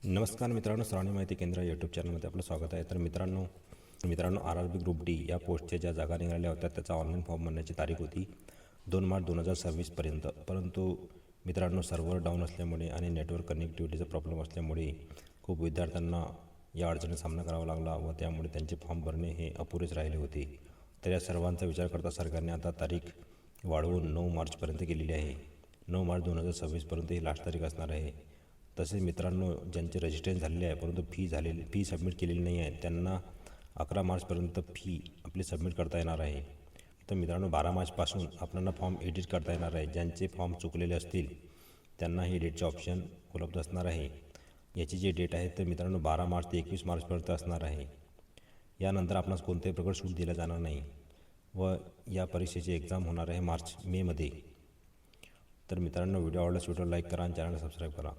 नमस्कार मित्रांनो, श्रावणी माहिती केंद्र यूट्यूब चॅनलमध्ये आपलं स्वागत आहे. तर मित्रांनो RRB ग्रुप डी या पोस्टच्या ज्या जागा निघाल्या होत्या त्याचा ऑनलाईन फॉर्म भरण्याची तारीख होती 2 मार्च 2026 परंतु मित्रांनो सर्व्हर डाऊन असल्यामुळे आणि नेटवर्क कनेक्टिव्हिटीचा प्रॉब्लेम असल्यामुळे खूप विद्यार्थ्यांना या अडचणीचा सामना करावा लागला व त्यामुळे त्यांचे फॉर्म भरणे हे अपुरेच राहिले होते. तर या सर्वांचा विचार करता सरकारने आता तारीख वाढवून 9 मार्चपर्यंत केलेली आहे. 9 मार्च 2026 ही लास्ट तारीख असणार आहे. तसेच मित्रांनो, ज्यांचे रजिस्ट्रेशन झालेले आहे परंतु फी सबमिट केलेली नाही आहे त्यांना 11 मार्चपर्यंत फी आपली सबमिट करता येणार आहे. तर मित्रांनो 12 मार्चपासून आपल्याला फॉर्म एडिट करता येणार आहे. ज्यांचे फॉर्म चुकलेले असतील त्यांना ही डेटचे ऑप्शन उपलब्ध असणार आहे. याची जी डेट आहे तर मित्रांनो 12 मार्च ते 21 मार्चपर्यंत असणार आहे. यानंतर आपणास कोणत्याही प्रकारे सूट दिला जाणार नाही व या परीक्षेची एक्झाम होणार आहे मे मध्ये. तर मित्रांनो व्हिडिओ आवडल्यास व्हिडिओ लाईक करा आणि चॅनल सबस्क्राईब करा.